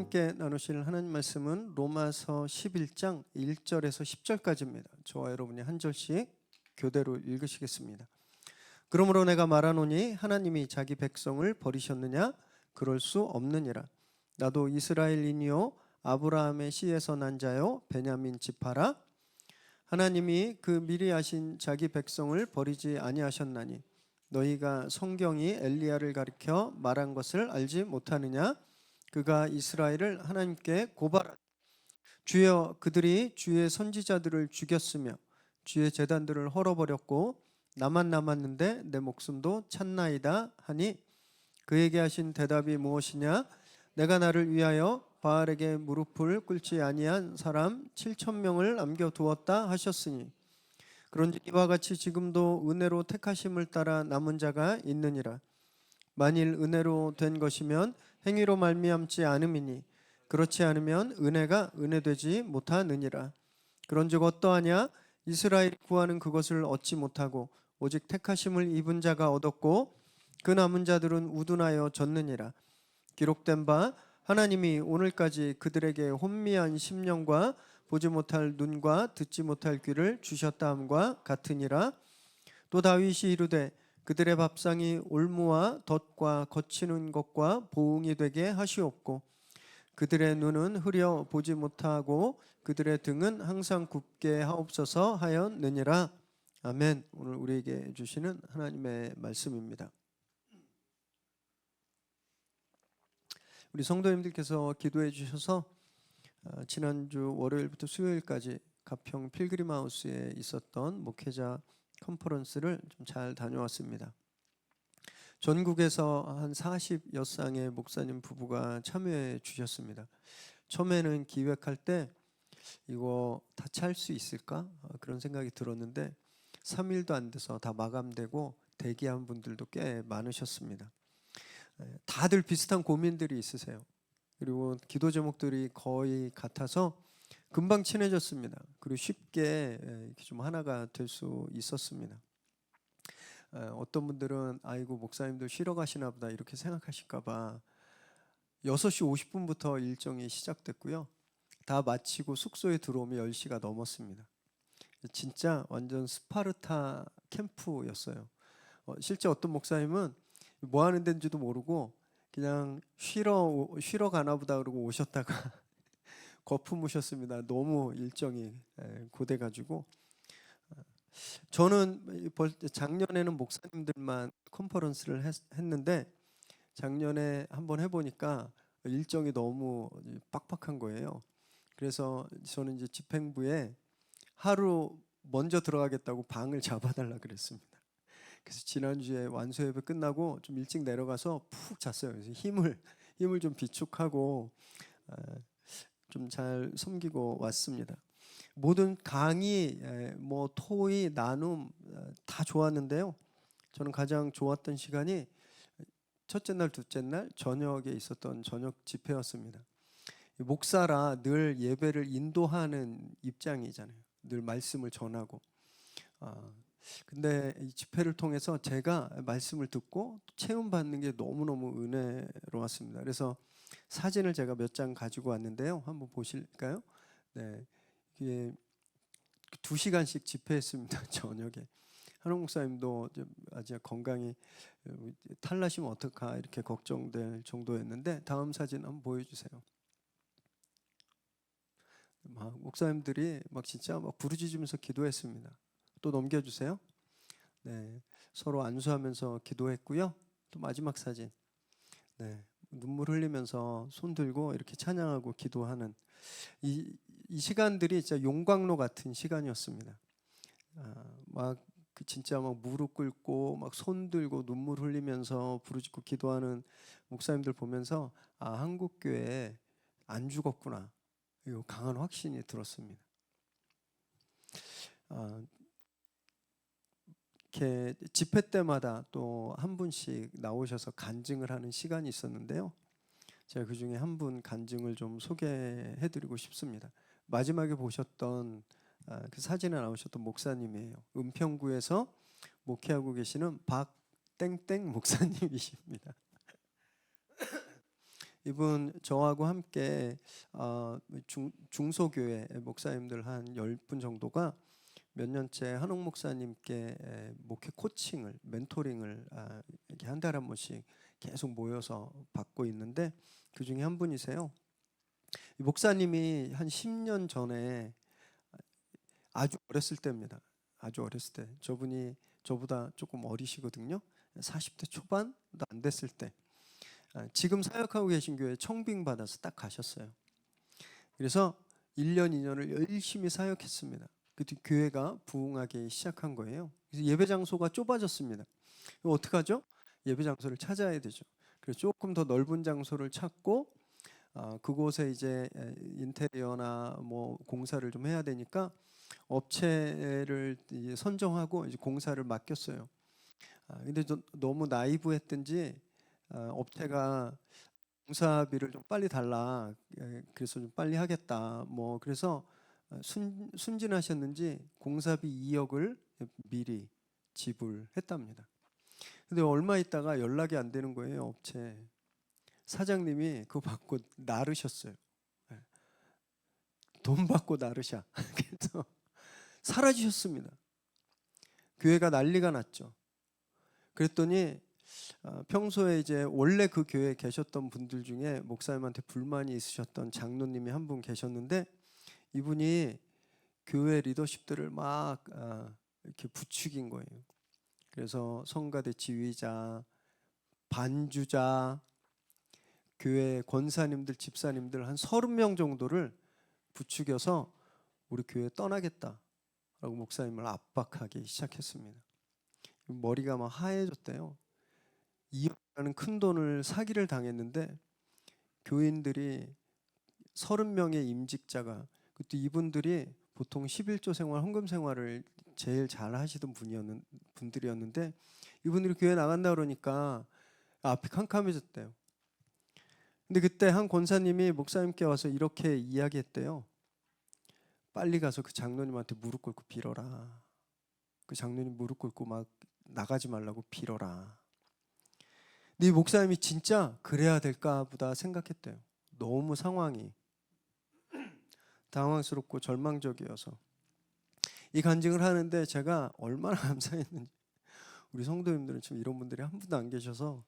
함께 나누실 하나님 말씀은 로마서 11장 1절에서 10절까지입니다. 저와 여러분이 한 절씩 교대로 읽으시겠습니다. 그러므로 내가 말하노니 하나님이 자기 백성을 버리셨느냐? 그럴 수 없느니라. 나도 이스라엘인이요 아브라함의 씨에서 난 자요 베냐민 지파라. 하나님이 그 미리 아신 자기 백성을 버리지 아니하셨나니 너희가 성경이 엘리야를 가리켜 말한 것을 알지 못하느냐? 그가 이스라엘을 하나님께 고발하되 주여 그들이 주의 선지자들을 죽였으며 주의 제단들을 헐어버렸고 나만 남았는데 내 목숨도 찼나이다 하니 그에게 하신 대답이 무엇이냐? 내가 나를 위하여 바알에게 무릎을 꿇지 아니한 사람 7,000명을 남겨두었다 하셨으니 그런즉 이와 같이 지금도 은혜로 택하심을 따라 남은 자가 있느니라. 만일 은혜로 된 것이면 행위로 말미암지 않음이니 그렇지 않으면 은혜가 은혜되지 못하느니라. 그런즉 어떠하냐? 이스라엘이 구하는 그것을 얻지 못하고 오직 택하심을 입은 자가 얻었고 그 남은 자들은 우둔하여 졌느니라. 기록된 바 하나님이 오늘까지 그들에게 혼미한 심령과 보지 못할 눈과 듣지 못할 귀를 주셨다 함과 같으니라. 또 다윗이 이르되 그들의 밥상이 올무와 덫과 거치는 것과 보응이 되게 하시옵고 그들의 눈은 흐려 보지 못하고 그들의 등은 항상 굽게 하옵소서 하였느니라. 아멘. 오늘 우리에게 주시는 하나님의 말씀입니다. 우리 성도님들께서 기도해 주셔서 지난주 월요일부터 수요일까지 가평 필그림하우스에 있었던 목회자 컨퍼런스를 좀 잘 다녀왔습니다. 전국에서 한 40여 쌍의 목사님 부부가 참여해 주셨습니다. 처음에는 기획할 때 이거 다 찰 수 있을까? 그런 생각이 들었는데 3일도 안 돼서 다 마감되고 대기한 분들도 꽤 많으셨습니다. 다들 비슷한 고민들이 있으세요. 그리고 기도 제목들이 거의 같아서 금방 친해졌습니다. 그리고 쉽게 이렇게 좀 하나가 될 수 있었습니다. 어떤 분들은 아이고 목사님들 쉬러 가시나 보다 이렇게 생각하실까 봐 6시 50분부터 일정이 시작됐고요. 다 마치고 숙소에 들어오면 10시가 넘었습니다. 진짜 완전 스파르타 캠프였어요. 실제 어떤 목사님은 뭐 하는 데인지도 모르고 그냥 쉬러 가나 보다 그러고 오셨다가 거품으셨습니다. 너무 일정이 고돼가지고 저는 작년에는 목사님들만 컨퍼런스를 했는데 작년에 한번 해보니까 일정이 너무 빡빡한 거예요. 그래서 저는 이제 집행부에 하루 먼저 들어가겠다고 방을 잡아달라 그랬습니다. 그래서 지난주에 완수 예배 끝나고 좀 일찍 내려가서 푹 잤어요. 그래서 힘을 좀 비축하고 좀 잘 섬기고 왔습니다. 모든 강의, 뭐 토의, 나눔 다 좋았는데요. 저는 가장 좋았던 시간이 첫째 날, 둘째 날 저녁에 있었던 저녁 집회였습니다. 목사라 늘 예배를 인도하는 입장이잖아요. 늘 말씀을 전하고. 근데 이 집회를 통해서 제가 말씀을 듣고 체험받는 게 너무너무 은혜로웠습니다. 그래서 사진을 제가 몇 장 가지고 왔는데요. 한번 보실까요? 네, 이게 2시간씩 집회했습니다. 저녁에. 한옥 목사님도 아직 건강이 탈나시면 어떡하 이렇게 걱정될 정도였는데 다음 사진 한번 보여주세요. 막 목사님들이 막 진짜 막 부르짖으면서 기도했습니다. 또 넘겨주세요. 네, 서로 안수하면서 기도했고요. 또 마지막 사진. 네, 눈물 흘리면서 손 들고 이렇게 찬양하고 기도하는 이 시간들이 진짜 용광로 같은 시간이었습니다. 막 진짜 막 무릎 꿇고 막 손 들고 눈물 흘리면서 부르짖고 기도하는 목사님들 보면서 한국 교회 안 죽었구나. 이 강한 확신이 들었습니다. 이렇게 집회 때마다 또 한 분씩 나오셔서 간증을 하는 시간이 있었는데요. 제가 그 중에 한 분 간증을 좀 소개해드리고 싶습니다. 마지막에 보셨던 그 사진에 나오셨던 목사님이에요. 은평구에서 목회하고 계시는 박땡땡 목사님이십니다. 이분 저하고 함께 중소교회 목사님들 한 10분 정도가 몇 년째 한옥 목사님께 목회 코칭을, 멘토링을 이렇게 한 달에 한 번씩 계속 모여서 받고 있는데, 그 중에 한 분이세요. 이 목사님이 한 10년 전에, 아주 어렸을 때입니다. 아주 어렸을 때, 저분이 저보다 조금 어리시거든요. 40대 초반도 안 됐을 때, 지금 사역하고 계신 교회에 청빙 받아서 딱 가셨어요. 그래서 1년 2년을 열심히 사역했습니다. 그때 교회가 부흥하기 시작한 거예요. 그래서 예배 장소가 좁아졌습니다. 어떡하죠? 예배 장소를 찾아야 되죠. 그래서 조금 더 넓은 장소를 찾고, 그곳에 이제 인테리어나 뭐 공사를 좀 해야 되니까 업체를 이제 선정하고 이제 공사를 맡겼어요. 근데 너무 나이브했든지 업체가 공사비를 좀 빨리 달라, 그래서 좀 빨리 하겠다, 뭐 그래서 순진하셨는지 공사비 2억을 미리 지불했답니다. 근데 얼마 있다가 연락이 안 되는 거예요. 업체 사장님이 그거 받고 나르셨어요. 돈 받고 나르샤. 그래서 사라지셨습니다. 교회가 난리가 났죠. 그랬더니 평소에 이제 원래 그 교회에 계셨던 분들 중에 목사님한테 불만이 있으셨던 장로님이 한 분 계셨는데, 이분이 교회 리더십들을 막 이렇게 부추긴 거예요. 그래서 성가대 지휘자, 반주자, 교회 권사님들, 집사님들 한 30명 정도를 부추겨서 우리 교회 떠나겠다라고 목사님을 압박하기 시작했습니다. 머리가 막 하얘졌대요. 2억이라는 큰 돈을 사기를 당했는데, 교인들이 30명의 임직자가, 그때 이분들이 보통 11조 생활, 헌금 생활을 제일 잘 하시던 분들이었는데, 이분들이 교회 나간다 그러니까 앞이 캄캄해졌대요. 근데 그때 한 권사님이 목사님께 와서 이렇게 이야기했대요. 빨리 가서 그 장로님한테 무릎 꿇고 빌어라. 그 장로님 무릎 꿇고 막 나가지 말라고 빌어라. 근데 이 목사님이 진짜 그래야 될까 보다 생각했대요. 너무 상황이 당황스럽고 절망적이어서. 이 간증을 하는데 제가 얼마나 감사했는지, 우리 성도님들은 지금 이런 분들이 한 분도 안 계셔서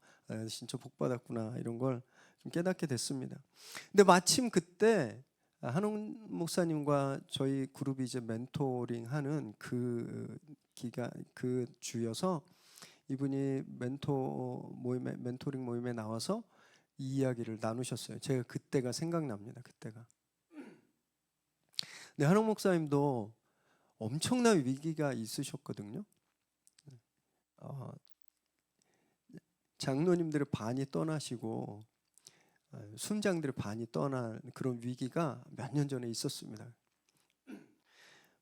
진짜 복 받았구나, 이런 걸 좀 깨닫게 됐습니다. 근데 마침 그때 한옥 목사님과 저희 그룹이 이제 멘토링하는 그 기간, 그 주여서 이분이 멘토링 모임에 나와서 이 이야기를 나누셨어요. 제가 그때가 생각납니다. 그때가. 근데 한옥 목사님도 엄청난 위기가 있으셨거든요. 장로님들의 반이 떠나시고 순장들의 반이 떠난 그런 위기가 몇 년 전에 있었습니다.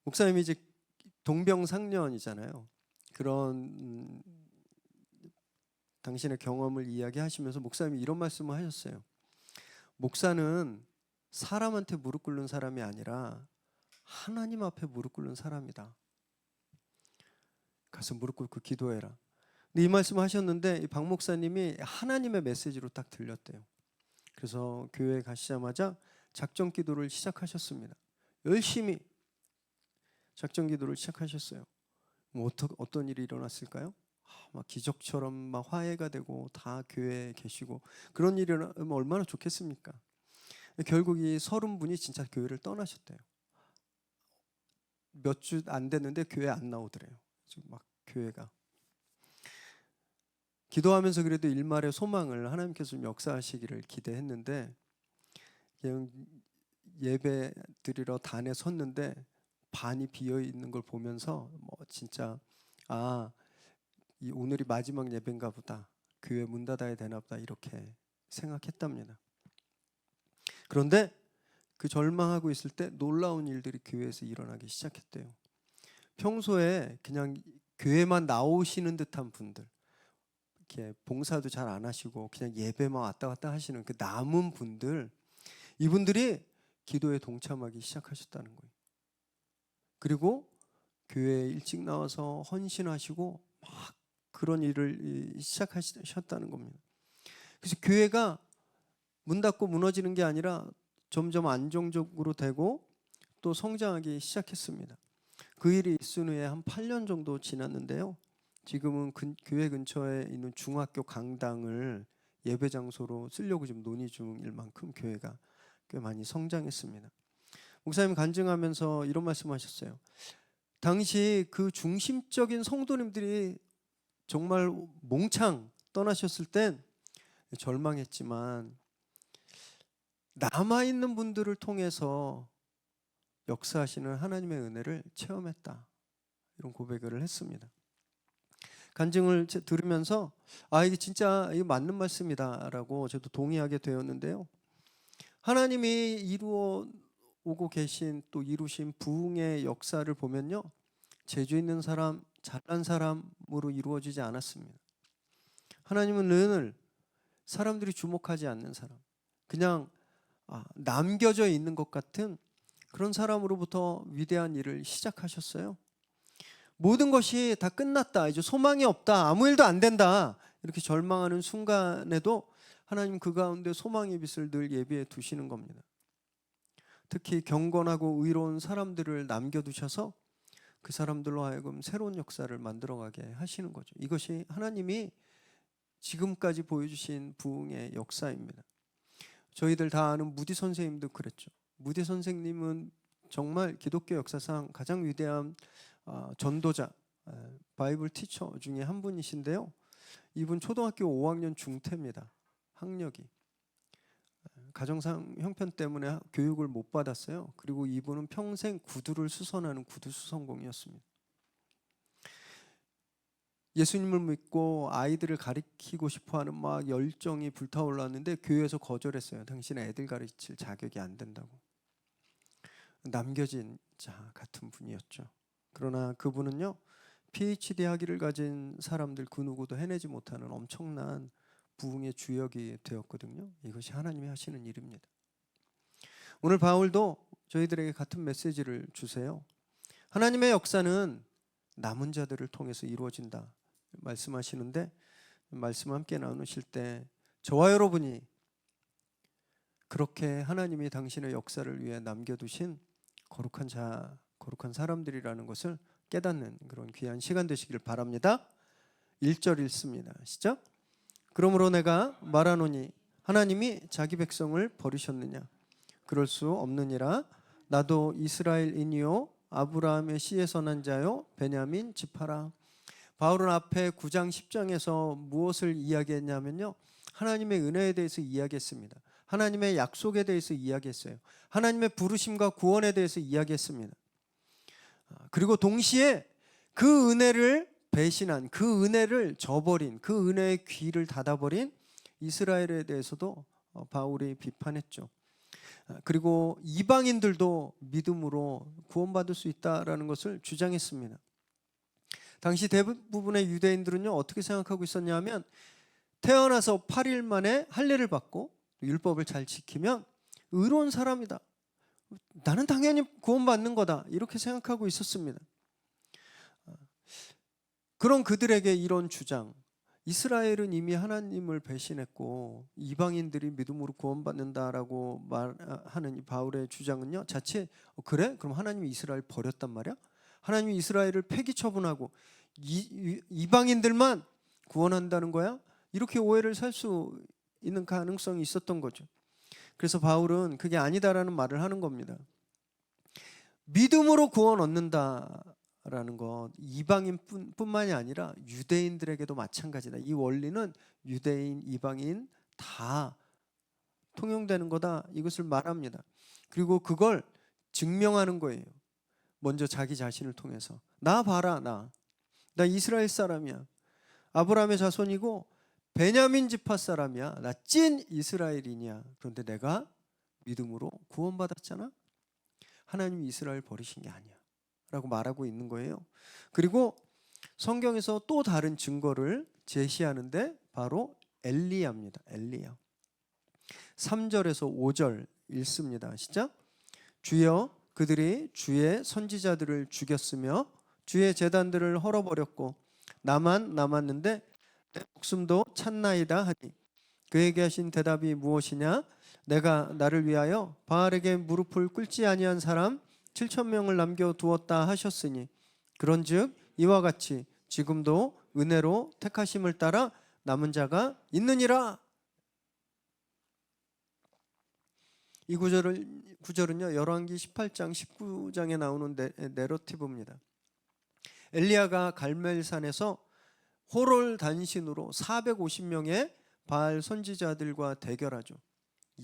목사님이 이제 동병상련이잖아요. 그런 당신의 경험을 이야기하시면서 목사님이 이런 말씀을 하셨어요. 목사는 사람한테 무릎 꿇는 사람이 아니라 하나님 앞에 무릎 꿇는 사람이다. 가서 무릎 꿇고 기도해라. 근데 이 말씀을 하셨는데, 박 목사님이 하나님의 메시지로 딱 들렸대요. 그래서 교회에 가시자마자 작전 기도를 시작하셨습니다. 열심히 작전 기도를 시작하셨어요. 뭐 어떤 일이 일어났을까요? 막 기적처럼 막 화해가 되고 다 교회에 계시고, 그런 일이 일어나면 얼마나 좋겠습니까? 결국 이 30분이 진짜 교회를 떠나셨대요. 몇 주 안 됐는데 교회 안 나오더래요. 지금 막 교회가. 기도하면서 그래도 일말의 소망을, 하나님께서 좀 역사하시기를 기대했는데, 그냥 예배 드리러 단에 섰는데 반이 비어 있는 걸 보면서 뭐 진짜 이 오늘이 마지막 예배인가 보다, 교회 문 닫아야 되나 보다, 이렇게 생각했답니다. 그런데 그 절망하고 있을 때 놀라운 일들이 교회에서 일어나기 시작했대요. 평소에 그냥 교회만 나오시는 듯한 분들, 이렇게 봉사도 잘 안 하시고 그냥 예배만 왔다 갔다 하시는 그 남은 분들, 이분들이 기도에 동참하기 시작하셨다는 거예요. 그리고 교회에 일찍 나와서 헌신하시고 막 그런 일을 시작하셨다는 겁니다. 그래서 교회가 문 닫고 무너지는 게 아니라 점점 안정적으로 되고 또 성장하기 시작했습니다. 그 일이 있은 후에 한 8년 정도 지났는데요. 지금은 교회 근처에 있는 중학교 강당을 예배 장소로 쓰려고 지금 논의 중일 만큼 교회가 꽤 많이 성장했습니다. 목사님 간증하면서 이런 말씀하셨어요. 당시 그 중심적인 성도님들이 정말 몽창 떠나셨을 땐 절망했지만 남아있는 분들을 통해서 역사하시는 하나님의 은혜를 체험했다. 이런 고백을 했습니다. 간증을 들으면서 이게 진짜 이거 맞는 말씀이다라고 저도 동의하게 되었는데요. 하나님이 이루어 오고 계신 또 이루신 부흥의 역사를 보면요. 재주 있는 사람, 잘난 사람으로 이루어지지 않았습니다. 하나님은 늘 사람들이 주목하지 않는 사람, 그냥 남겨져 있는 것 같은 그런 사람으로부터 위대한 일을 시작하셨어요. 모든 것이 다 끝났다, 이제 소망이 없다, 아무 일도 안 된다, 이렇게 절망하는 순간에도 하나님 그 가운데 소망의 빛을 늘 예비해 두시는 겁니다. 특히 경건하고 의로운 사람들을 남겨두셔서 그 사람들로 하여금 새로운 역사를 만들어가게 하시는 거죠. 이것이 하나님이 지금까지 보여주신 부흥의 역사입니다. 저희들 다 아는 무디 선생님도 그랬죠. 무디 선생님은 정말 기독교 역사상 가장 위대한 전도자, 바이블 티처 중에 한 분이신데요. 이분 초등학교 5학년 중퇴입니다. 학력이. 가정상 형편 때문에 교육을 못 받았어요. 그리고 이분은 평생 구두를 수선하는 구두 수선공이었습니다. 예수님을 믿고 아이들을 가르치고 싶어하는 막 열정이 불타올랐는데 교회에서 거절했어요. 당신은 애들 가르칠 자격이 안 된다고. 남겨진 자 같은 분이었죠. 그러나 그분은요, PhD 학위를 가진 사람들 그 누구도 해내지 못하는 엄청난 부흥의 주역이 되었거든요. 이것이 하나님이 하시는 일입니다. 오늘 바울도 저희들에게 같은 메시지를 주세요. 하나님의 역사는 남은 자들을 통해서 이루어진다 말씀하시는데, 말씀 함께 나누실 때 저와 여러분이 그렇게 하나님이 당신의 역사를 위해 남겨두신 거룩한 사람들이라는 것을 깨닫는 그런 귀한 시간 되시기를 바랍니다. 1절 읽습니다. 시작. 그러므로 내가 말하노니 하나님이 자기 백성을 버리셨느냐? 그럴 수 없느니라. 나도 이스라엘인이요 아브라함의 씨에서 난 자요 베냐민 지파라. 바울은 앞에 9장 10장에서 무엇을 이야기했냐면요, 하나님의 은혜에 대해서 이야기했습니다. 하나님의 약속에 대해서 이야기했어요. 하나님의 부르심과 구원에 대해서 이야기했습니다. 그리고 동시에 그 은혜를 배신한, 그 은혜를 저버린, 그 은혜의 귀를 닫아버린 이스라엘에 대해서도 바울이 비판했죠. 그리고 이방인들도 믿음으로 구원받을 수 있다라는 것을 주장했습니다. 당시 대부분의 유대인들은요, 어떻게 생각하고 있었냐면 태어나서 8일 만에 할례를 받고 율법을 잘 지키면 의로운 사람이다, 나는 당연히 구원받는 거다, 이렇게 생각하고 있었습니다. 그런 그들에게 이런 주장, 이스라엘은 이미 하나님을 배신했고 이방인들이 믿음으로 구원받는다라고 말하는 이 바울의 주장은요, 자체 그래? 그럼 하나님이 이스라엘 버렸단 말이야? 하나님이 이스라엘을 폐기 처분하고 이방인들만 구원한다는 거야? 이렇게 오해를 살 수 있는 가능성이 있었던 거죠. 그래서 바울은 그게 아니다라는 말을 하는 겁니다. 믿음으로 구원 얻는다라는 것 이방인뿐만이 아니라 유대인들에게도 마찬가지다. 이 원리는 유대인, 이방인 다 통용되는 거다, 이것을 말합니다. 그리고 그걸 증명하는 거예요. 먼저 자기 자신을 통해서 나 봐라, 나 이스라엘 사람이야, 아브라함의 자손이고 베냐민 지파 사람이야, 나 찐 이스라엘인이야. 그런데 내가 믿음으로 구원받았잖아. 하나님이 이스라엘 버리신 게 아니야 라고 말하고 있는 거예요. 그리고 성경에서 또 다른 증거를 제시하는데 바로 엘리야입니다. 엘리야. 3절에서 5절 읽습니다. 시작. 주여, 그들이 주의 선지자들을 죽였으며 주의 제단들을 헐어버렸고 나만 남았는데 내 목숨도 찼나이다 하니 그에게 하신 대답이 무엇이냐? 내가 나를 위하여 바알에게 무릎을 꿇지 아니한 사람 7,000명을 남겨두었다 하셨으니 그런즉 이와 같이 지금도 은혜로 택하심을 따라 남은 자가 있느니라. 이 구절은요 열왕기 18장 19장에 나오는 내러티브입니다. 엘리야가 갈멜산에서 호롤 단신으로 450명의 바알 선지자들과 대결하죠.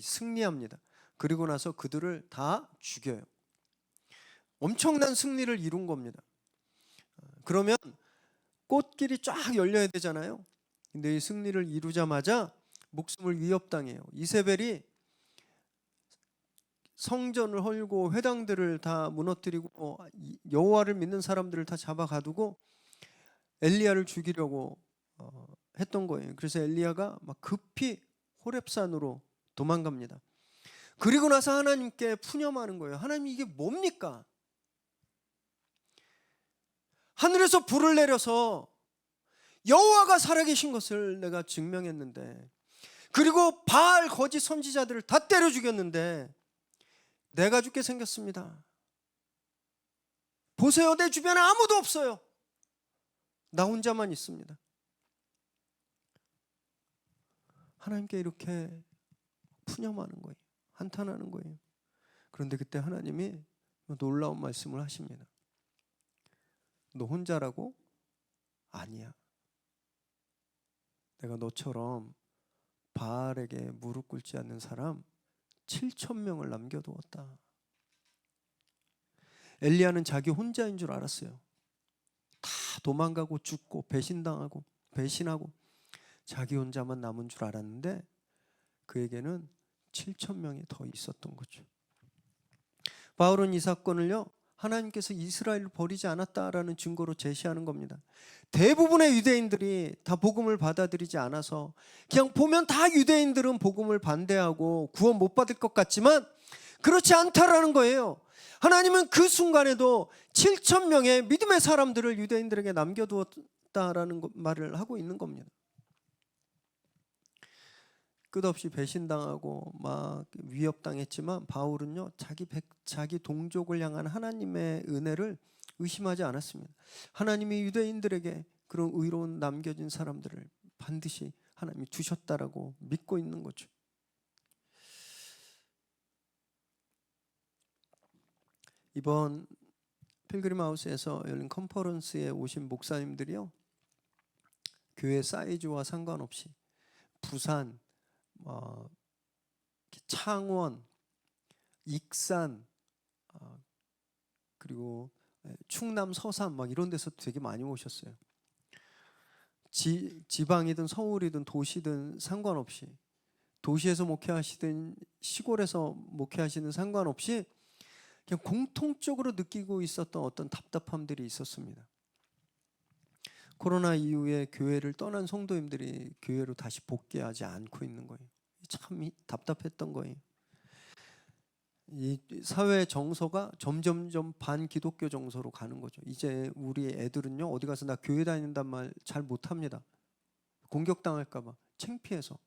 승리합니다. 그리고 나서 그들을 다 죽여요. 엄청난 승리를 이룬 겁니다. 그러면 꽃길이 쫙 열려야 되잖아요. 근데 이 승리를 이루자마자 목숨을 위협당해요. 이세벨이 성전을 헐고 회당들을 다 무너뜨리고 여호와를 믿는 사람들을 다 잡아가두고 엘리야를 죽이려고 했던 거예요. 그래서 엘리야가 막 급히 호렙산으로 도망갑니다. 그리고 나서 하나님께 푸념하는 거예요. 하나님 이게 뭡니까? 하늘에서 불을 내려서 여호와가 살아계신 것을 내가 증명했는데, 그리고 바알 거짓 선지자들을 다 때려 죽였는데 내가 죽게 생겼습니다. 보세요, 내 주변에 아무도 없어요. 나 혼자만 있습니다. 하나님께 이렇게 푸념하는 거예요. 한탄하는 거예요. 그런데 그때 하나님이 놀라운 말씀을 하십니다. 너 혼자라고? 아니야. 내가 너처럼 바알에게 무릎 꿇지 않는 사람 7,000명을 남겨두었다. 엘리야는 자기 혼자인 줄 알았어요. 다 도망가고 죽고 배신하고 자기 혼자만 남은 줄 알았는데 그에게는 7,000명이 더 있었던 거죠. 바울은 이 사건을요 하나님께서 이스라엘을 버리지 않았다라는 증거로 제시하는 겁니다. 대부분의 유대인들이 다 복음을 받아들이지 않아서 그냥 보면 다 유대인들은 복음을 반대하고 구원 못 받을 것 같지만 그렇지 않다라는 거예요. 하나님은 그 순간에도 7,000명의 믿음의 사람들을 유대인들에게 남겨두었다라는 말을 하고 있는 겁니다. 끝없이 배신당하고 막 위협당했지만 바울은요 자기 동족을 향한 하나님의 은혜를 의심하지 않았습니다. 하나님이 유대인들에게 그런 의로운 남겨진 사람들을 반드시 하나님이 두셨다라고 믿고 있는 거죠. 이번 필그림 하우스에서 열린 컨퍼런스에 오신 목사님들이요 교회 사이즈와 상관없이 부산, 창원, 익산, 그리고 충남, 서산 막 이런 데서 되게 많이 오셨어요. 지방이든 서울이든 도시든 상관없이, 도시에서 목회하시든 시골에서 목회하시는 상관없이 그냥 공통적으로 느끼고 있었던 어떤 답답함들이 있었습니다. 코로나 이후에 교회를 떠난 성도님들이 교회로 다시 복귀하지 않고 있는 거예요. 참 답답했던 거예요. 이 사회 정서가 점점점 반기독교 정서로 가는 거죠. 이제 우리 애들은요 어디 가서 나 교회 다닌단 말 잘 못합니다. 공격당할까 봐 창피해서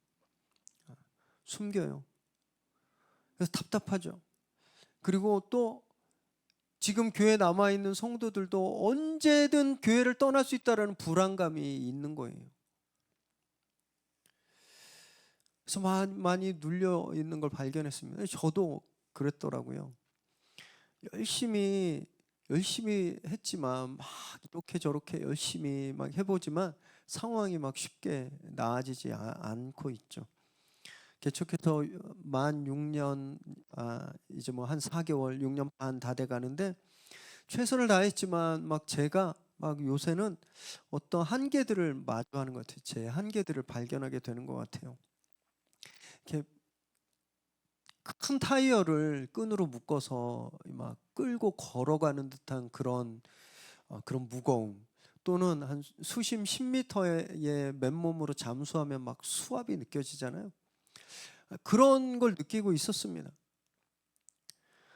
숨겨요. 그래서 답답하죠. 그리고 또 지금 교회에 남아있는 성도들도 언제든 교회를 떠날 수 있다는 불안감이 있는 거예요. 그래서 많이 눌려 있는 걸 발견했습니다. 저도 그랬더라고요. 열심히 했지만 막 이렇게 저렇게 열심히 막 해보지만 상황이 막 쉽게 나아지지 않고 있죠. 개척해서 만 6년, 이제 뭐 한 4개월, 6년 반 다 돼 가는데 최선을 다했지만 막 제가 막 요새는 어떤 한계들을 마주하는 것 같아요. 제 한계들을 발견하게 되는 것 같아요. 이렇게 큰 타이어를 끈으로 묶어서 막 끌고 걸어가는 듯한 그런 무거움, 또는 한 수심 10m의 맨몸으로 잠수하면 막 수압이 느껴지잖아요. 그런 걸 느끼고 있었습니다.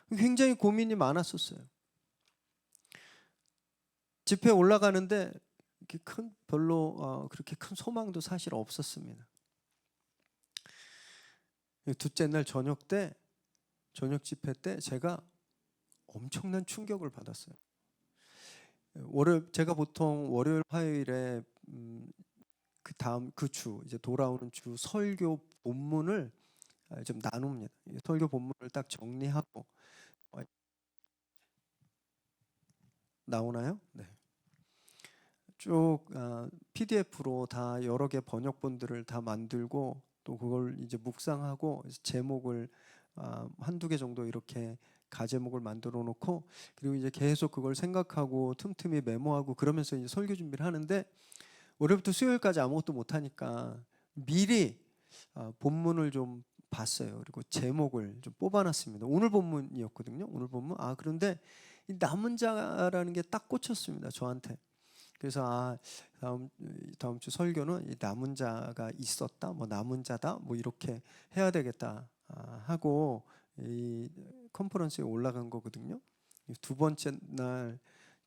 굉장히 고민이 많았었어요. 집회에 올라가는데 별로 그렇게 큰 소망도 사실 없었습니다. 둘째 날 저녁 집회 때 제가 엄청난 충격을 받았어요. 제가 보통 월요일, 화요일에 그 다음 그 주 이제 돌아오는 주 설교 본문을 좀 나눕니다. 설교 본문을 딱 정리하고 나오나요? 네. 쭉 PDF로 다 여러 개 번역본들을 다 만들고 또 그걸 이제 묵상하고 제목을 한두 개 정도 이렇게 가제목을 만들어 놓고 그리고 이제 계속 그걸 생각하고 틈틈이 메모하고 그러면서 이제 설교 준비를 하는데 월요일부터 수요일까지 아무것도 못 하니까 미리 본문을 좀 봤어요. 그리고 제목을 좀 뽑아놨습니다. 오늘 본문이었거든요. 오늘 본문. 그런데 이 남은 자라는 게 딱 꽂혔습니다. 저한테. 그래서 다음 주 설교는 이 남은 자가 있었다, 뭐 남은 자다, 뭐 이렇게 해야 되겠다 하고 이 컨퍼런스에 올라간 거거든요. 두 번째 날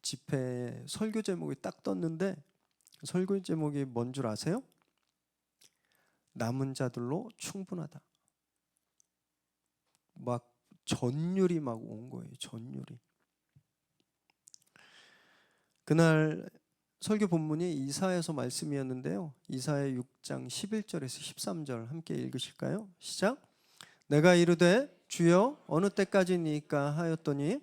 집회 설교 제목이 딱 떴는데 설교 제목이 뭔 줄 아세요? 남은 자들로 충분하다. 막 전율이 막 온 거예요. 전율이. 그날 설교 본문이 이사야서 말씀이었는데요. 이사야 6장 11절에서 13절 함께 읽으실까요? 시작. 내가 이르되 주여 어느 때까지니까 하였더니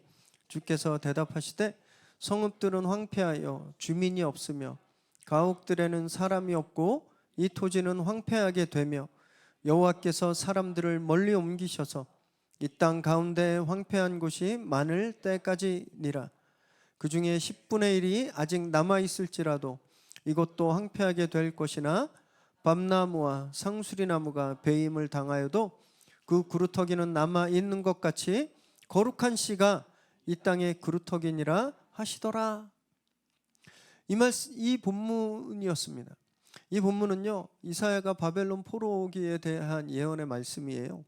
주께서 대답하시되 성읍들은 황폐하여 주민이 없으며 가옥들에는 사람이 없고 이 토지는 황폐하게 되며 여호와께서 사람들을 멀리 옮기셔서 이 땅 가운데 황폐한 곳이 많을 때까지니라. 그 중에 10분의 1이 아직 남아있을지라도 이것도 황폐하게 될 것이나 밤나무와 상수리나무가 배임을 당하여도 그 그루터기는 남아있는 것 같이 거룩한 씨가 이 땅의 그루터기니라 하시더라. 이 본문이었습니다. 이 본문은요, 이사야가 바벨론 포로 오기에 대한 예언의 말씀이에요.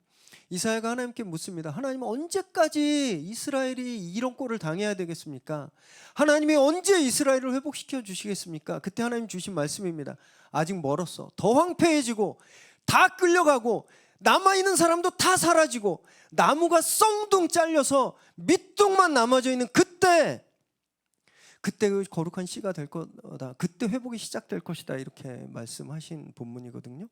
이사야가 하나님께 묻습니다. 하나님, 언제까지 이스라엘이 이런 꼴을 당해야 되겠습니까? 하나님이 언제 이스라엘을 회복시켜 주시겠습니까? 그때 하나님 주신 말씀입니다. 아직 멀었어. 더 황폐해지고 다 끌려가고 남아있는 사람도 다 사라지고 나무가 썽둥 잘려서 밑둥만 남아져 있는 그때 그 거룩한 씨가 될 거다. 그때 회복이 시작될 것이다. 이렇게 말씀하신 본문이거든요.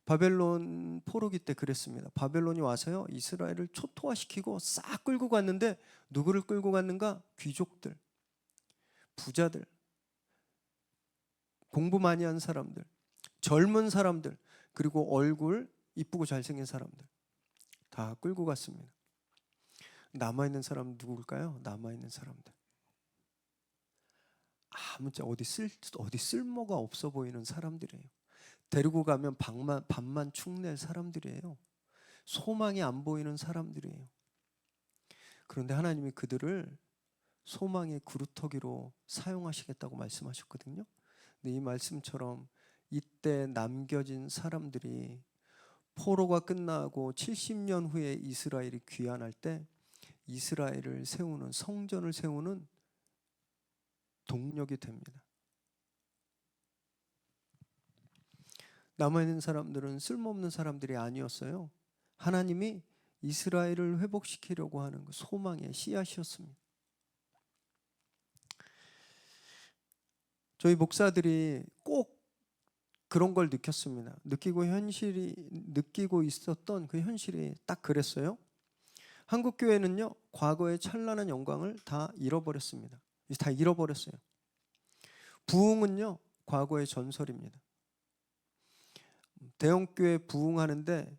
바벨론 포로기 때 그랬습니다. 바벨론이 와서요, 이스라엘을 초토화시키고 싹 끌고 갔는데 누구를 끌고 갔는가? 귀족들, 부자들, 공부 많이 한 사람들, 젊은 사람들, 그리고 얼굴 이쁘고 잘생긴 사람들 다 끌고 갔습니다. 남아있는 사람은 누굴까요? 남아있는 사람들 어디 쓸모가 없어 보이는 사람들이에요. 데리고 가면 밥만 축낼 사람들이에요. 소망이 안 보이는 사람들이에요. 그런데 하나님이 그들을 소망의 그루터기로 사용하시겠다고 말씀하셨거든요. 근데 이 말씀처럼 이때 남겨진 사람들이 포로가 끝나고 70년 후에 이스라엘이 귀환할 때 이스라엘을 세우는, 성전을 세우는 동력이 됩니다. 남아있는 사람들은 쓸모없는 사람들이 아니었어요. 하나님이 이스라엘을 회복시키려고 하는 소망의 씨앗이었습니다. 저희 목사들이 꼭 그런 걸 느꼈습니다. 느끼고 있었던 그 현실이 딱 그랬어요. 한국 교회는요, 과거의 찬란한 영광을 다 잃어버렸습니다. 다 잃어버렸어요. 부흥은요, 과거의 전설입니다. 대형교회 부흥하는데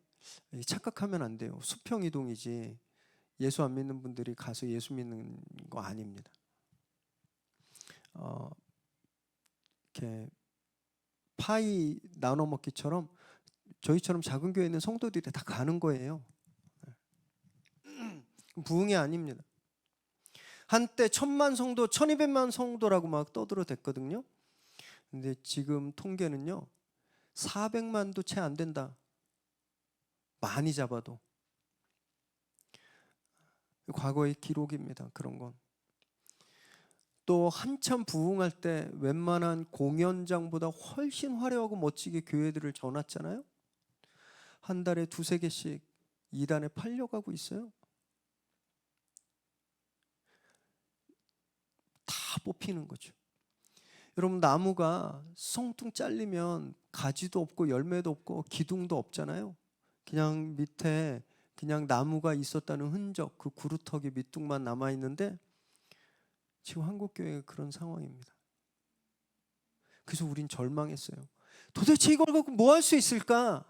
착각하면 안 돼요. 수평 이동이지 예수 안 믿는 분들이 가서 예수 믿는 거 아닙니다. 이렇게 파이 나눠 먹기처럼 저희처럼 작은 교회에 있는 성도들이 다 가는 거예요. 부흥이 아닙니다. 한때 1000만 성도, 1200만 성도라고 막 떠들어댔거든요. 근데 지금 통계는요, 400만도 채 안 된다. 많이 잡아도. 과거의 기록입니다. 그런 건. 또 한참 부흥할 때 웬만한 공연장보다 훨씬 화려하고 멋지게 교회들을 전놨잖아요. 한 달에 2-3개씩 이단에 팔려가고 있어요. 다 뽑히는 거죠. 여러분, 나무가 숭뚱 잘리면 가지도 없고 열매도 없고 기둥도 없잖아요. 그냥 밑에 그냥 나무가 있었다는 흔적, 그 구루터기 밑둥만 남아있는데 지금 한국교회가 그런 상황입니다. 그래서 우린 절망했어요. 도대체 이걸 갖고 뭐 할 수 있을까?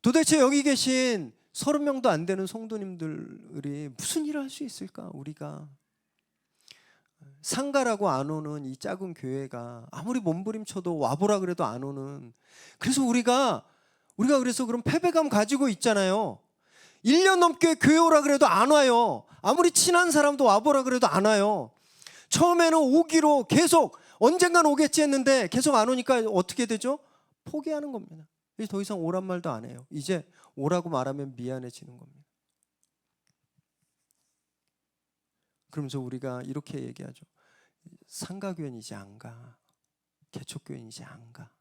도대체 여기 계신 30명도 안 되는 성도님들이 무슨 일을 할 수 있을까? 우리가 상가라고 안 오는 이 작은 교회가 아무리 몸부림쳐도 와보라 그래도 안 오는, 그래서 우리가 그래서 그런 패배감 가지고 있잖아요. 1년 넘게 교회 오라 그래도 안 와요. 아무리 친한 사람도 와보라 그래도 안 와요. 처음에는 오기로 계속 언젠간 오겠지 했는데 계속 안 오니까 어떻게 되죠? 포기하는 겁니다. 이제 더 이상 오란 말도 안 해요. 이제 오라고 말하면 미안해지는 겁니다. 그러면서 우리가 이렇게 얘기하죠. 상가교회는 이제 안 가. 개척교회는 이제 안 가.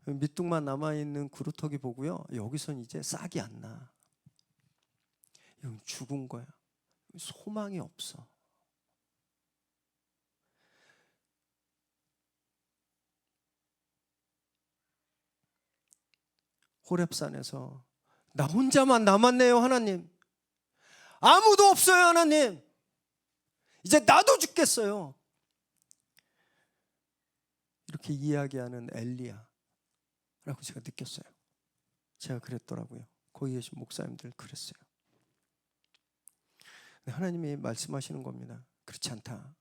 밑둥만 남아있는 구루터기 보고요, 여기선 이제 싹이 안 나. 이건 죽은 거야. 소망이 없어. 호렙산에서 나 혼자만 남았네요, 하나님. 아무도 없어요, 하나님. 이제 나도 죽겠어요. 이렇게 이야기하는 엘리야라고 제가 느꼈어요. 제가 그랬더라고요. 거기 계신 목사님들 그랬어요. 하나님이 말씀하시는 겁니다. 그렇지 않다.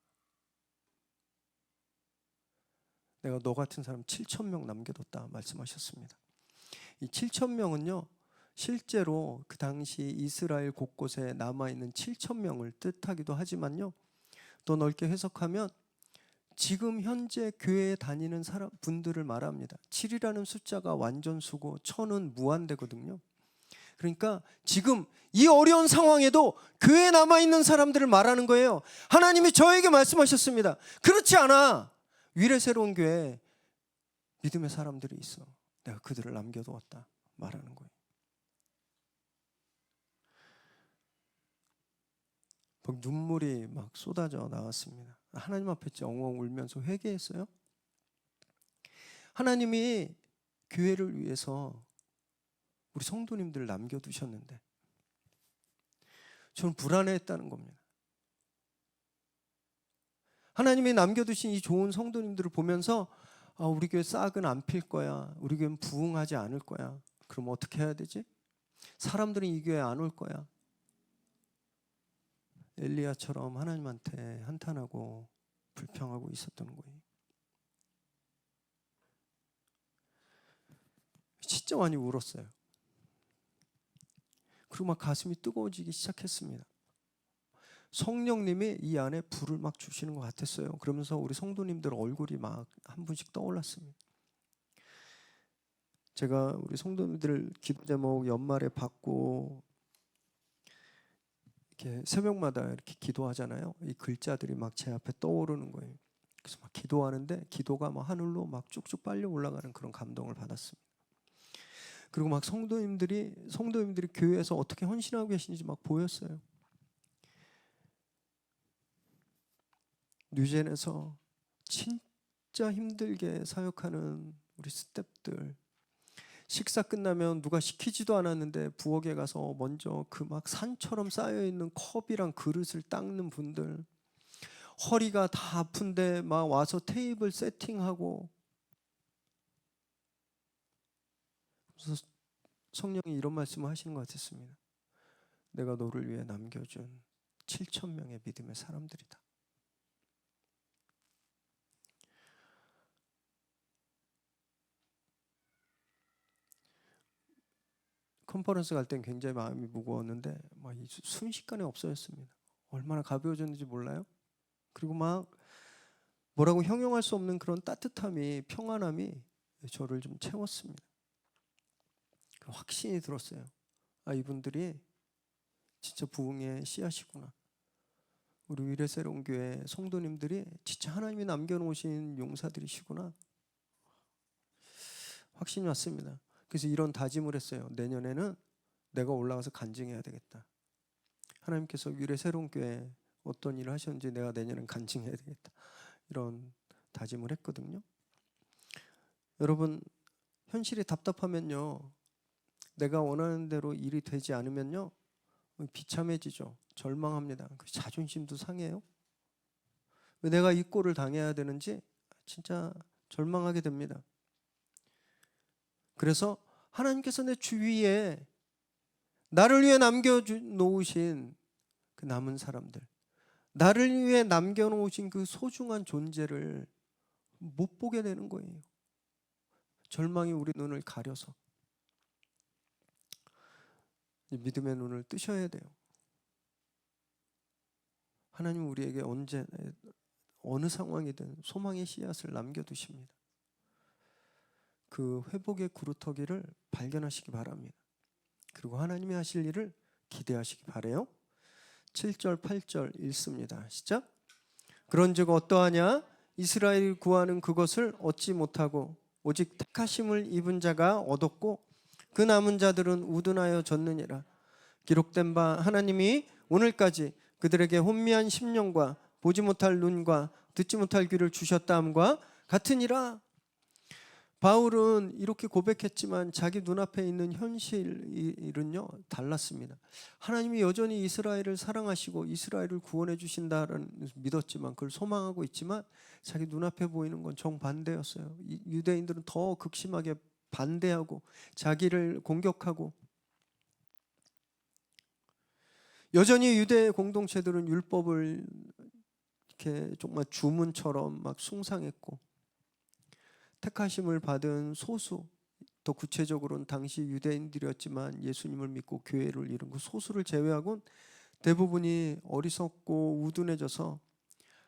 내가 너 같은 사람 7,000명 남겨뒀다 말씀하셨습니다. 이 7,000명은요, 실제로 그 당시 이스라엘 곳곳에 남아있는 7,000명을 뜻하기도 하지만요, 더 넓게 해석하면 지금 현재 교회에 다니는 분들을 말합니다. 7이라는 숫자가 완전수고 1000은 무한대거든요. 그러니까 지금 이 어려운 상황에도 교회에 남아있는 사람들을 말하는 거예요. 하나님이 저에게 말씀하셨습니다. 그렇지 않아. 위례 새로운 교회에 믿음의 사람들이 있어. 내가 그들을 남겨두었다 말하는 거예요. 막 눈물이 막 쏟아져 나왔습니다. 하나님 앞에 엉엉 울면서 회개했어요. 하나님이 교회를 위해서 우리 성도님들을 남겨두셨는데 저는 불안해했다는 겁니다. 하나님이 남겨두신 이 좋은 성도님들을 보면서 우리 교회 싹은 안 필 거야. 우리 교회는 부흥하지 않을 거야. 그럼 어떻게 해야 되지? 사람들은 이 교회에 안 올 거야. 엘리야처럼 하나님한테 한탄하고 불평하고 있었던 거예요. 진짜 많이 울었어요. 그리고 막 가슴이 뜨거워지기 시작했습니다. 성령님이 이 안에 불을 막 주시는 것 같았어요. 그러면서 우리 성도님들 얼굴이 막 한 분씩 떠올랐습니다. 제가 우리 성도님들 기도 제목 연말에 받고 이렇게 새벽마다 이렇게 기도하잖아요. 이 글자들이 막 제 앞에 떠오르는 거예요. 그래서 막 기도하는데 기도가 막 하늘로 막 쭉쭉 빨려 올라가는 그런 감동을 받았습니다. 그리고 막 성도님들이 교회에서 어떻게 헌신하고 계신지 막 보였어요. 뉴젠에서 진짜 힘들게 사역하는 우리 스태프들, 식사 끝나면 누가 시키지도 않았는데 부엌에 가서 먼저 그 막 산처럼 쌓여있는 컵이랑 그릇을 닦는 분들, 허리가 다 아픈데 막 와서 테이블 세팅하고, 그래서 성령이 이런 말씀을 하시는 것 같았습니다. 내가 너를 위해 남겨준 7,000명의 믿음의 사람들이다. 컨퍼런스 갈 땐 굉장히 마음이 무거웠는데 막 순식간에 없어졌습니다. 얼마나 가벼워졌는지 몰라요? 그리고 막 뭐라고 형용할 수 없는 그런 따뜻함이, 평안함이 저를 좀 채웠습니다. 확신이 들었어요. 이분들이 진짜 부흥의 씨앗이구나. 우리 위례 새로운 교회 성도님들이 진짜 하나님이 남겨놓으신 용사들이시구나. 확신이 왔습니다. 그래서 이런 다짐을 했어요. 내년에는 내가 올라가서 간증해야 되겠다. 하나님께서 위례 새로운 교회 어떤 일을 하셨는지 내가 내년엔 간증해야 되겠다. 이런 다짐을 했거든요. 여러분, 현실이 답답하면요, 내가 원하는 대로 일이 되지 않으면요, 비참해지죠. 절망합니다. 자존심도 상해요. 왜 내가 이 꼴을 당해야 되는지 진짜 절망하게 됩니다. 그래서 하나님께서 내 주위에 나를 위해 남겨놓으신 그 남은 사람들, 나를 위해 남겨놓으신 그 소중한 존재를 못 보게 되는 거예요. 절망이 우리 눈을 가려서. 믿음의 눈을 뜨셔야 돼요. 하나님은 우리에게 언제 어느 상황이든 소망의 씨앗을 남겨두십니다. 그 회복의 구루터기를 발견하시기 바랍니다. 그리고 하나님이 하실 일을 기대하시기 바라요. 7절 8절 읽습니다. 시작. 그런즉 어떠하냐? 이스라엘이 구하는 그것을 얻지 못하고 오직 택하심을 입은 자가 얻었고 그 남은 자들은 우둔하여 졌느니라. 기록된 바 하나님이 오늘까지 그들에게 혼미한 심령과 보지 못할 눈과 듣지 못할 귀를 주셨다함과 같으니라. 바울은 이렇게 고백했지만 자기 눈앞에 있는 현실은요 달랐습니다. 하나님이 여전히 이스라엘을 사랑하시고 이스라엘을 구원해 주신다는 믿었지만, 그걸 소망하고 있지만 자기 눈앞에 보이는 건 정반대였어요. 유대인들은 더 극심하게 반대하고 자기를 공격하고, 여전히 유대 공동체들은 율법을 이렇게 정말 주문처럼 막 숭상했고, 택하심을 받은 소수, 더 구체적으로는 당시 유대인들이었지만 예수님을 믿고 교회를 이룬 그 소수를 제외하고는 대부분이 어리석고 우둔해져서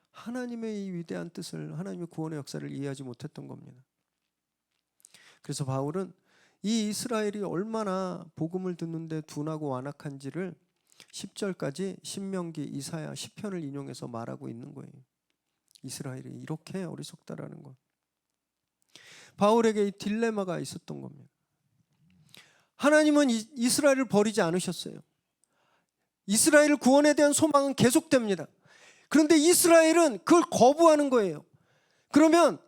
하나님의 이 위대한 뜻을, 하나님의 구원의 역사를 이해하지 못했던 겁니다. 그래서 바울은 이 이스라엘이 얼마나 복음을 듣는데 둔하고 완악한지를 10절까지 신명기, 이사야, 시편을 인용해서 말하고 있는 거예요. 이스라엘이 이렇게 어리석다라는 것. 바울에게 이 딜레마가 있었던 겁니다. 하나님은 이스라엘을 버리지 않으셨어요. 이스라엘 구원에 대한 소망은 계속됩니다. 그런데 이스라엘은 그걸 거부하는 거예요. 그러면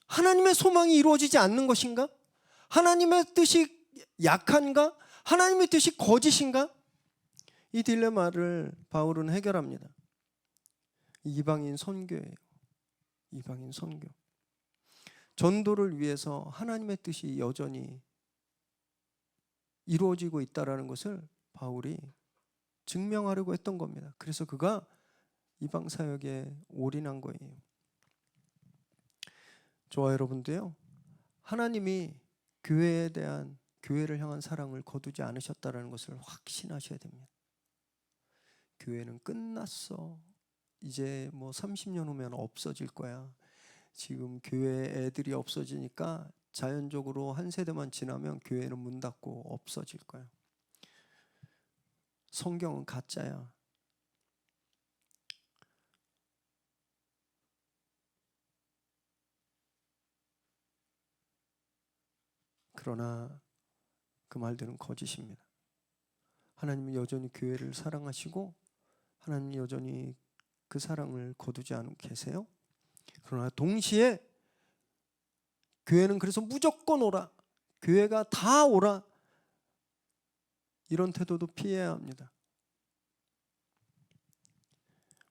하나님의 소망이 이루어지지 않는 것인가? 하나님의 뜻이 약한가? 하나님의 뜻이 거짓인가? 이 딜레마를 바울은 해결합니다. 이방인 선교예요. 이방인 선교. 전도를 위해서 하나님의 뜻이 여전히 이루어지고 있다는 것을 바울이 증명하려고 했던 겁니다. 그래서 그가 이방 사역에 올인한 거예요. 저와 여러분도요, 하나님이 교회를 향한 사랑을 거두지 않으셨다는 것을 확신하셔야 됩니다. 교회는 끝났어. 이제 뭐 30년 후면 없어질 거야. 지금 교회 애들이 없어지니까 자연적으로 한 세대만 지나면 교회는 문 닫고 없어질 거야. 성경은 가짜야. 그러나 그 말들은 거짓입니다. 하나님은 여전히 교회를 사랑하시고 하나님은 여전히 그 사랑을 거두지 않고 계세요. 그러나 동시에 교회는 그래서 무조건 오라, 교회가 다 오라, 이런 태도도 피해야 합니다.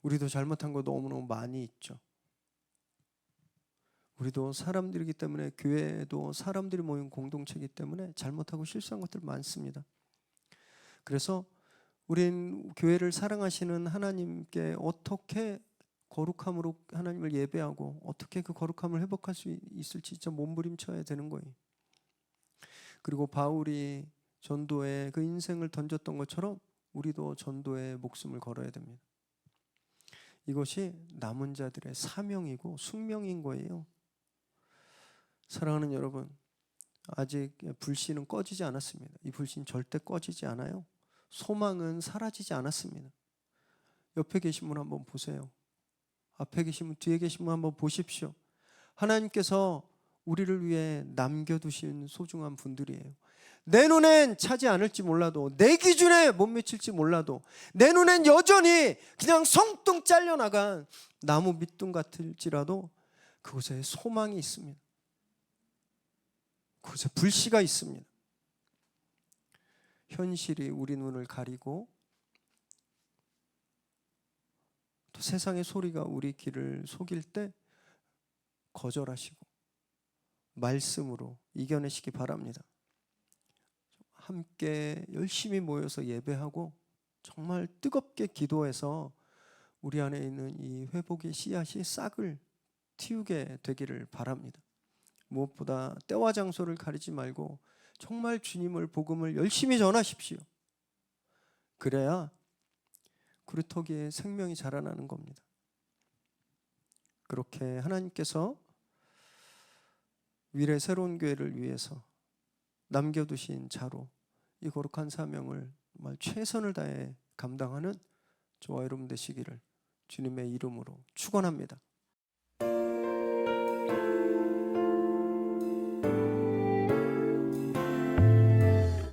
우리도 잘못한 거 너무너무 많이 있죠. 우리도 사람들이기 때문에, 교회도 사람들이 모인 공동체이기 때문에 잘못하고 실수한 것들 많습니다. 그래서 우린 교회를 사랑하시는 하나님께 어떻게 거룩함으로 하나님을 예배하고 어떻게 그 거룩함을 회복할 수 있을지 진짜 몸부림쳐야 되는 거예요. 그리고 바울이 전도에 그 인생을 던졌던 것처럼 우리도 전도에 목숨을 걸어야 됩니다. 이것이 남은 자들의 사명이고 숙명인 거예요. 사랑하는 여러분, 아직 불씨는 꺼지지 않았습니다. 이 불씨는 절대 꺼지지 않아요. 소망은 사라지지 않았습니다. 옆에 계신 분 한번 보세요. 앞에 계신 분, 뒤에 계신 분 한번 보십시오. 하나님께서 우리를 위해 남겨두신 소중한 분들이에요. 내 눈엔 차지 않을지 몰라도, 내 기준에 못 미칠지 몰라도, 내 눈엔 여전히 그냥 성뚱 잘려나간 나무 밑둥 같을지라도 그곳에 소망이 있습니다. 그곳에 불씨가 있습니다. 현실이 우리 눈을 가리고 또 세상의 소리가 우리 귀를 속일 때 거절하시고 말씀으로 이겨내시기 바랍니다. 함께 열심히 모여서 예배하고 정말 뜨겁게 기도해서 우리 안에 있는 이 회복의 씨앗이 싹을 틔우게 되기를 바랍니다. 무엇보다 때와 장소를 가리지 말고 정말 주님을 복음을 열심히 전하십시오. 그래야 구루터기에 생명이 자라나는 겁니다. 그렇게 하나님께서 미래 새로운 교회를 위해서 남겨두신 자로 이 거룩한 사명을 정말 최선을 다해 감당하는 저와 여러분 되시기를 주님의 이름으로 축원합니다.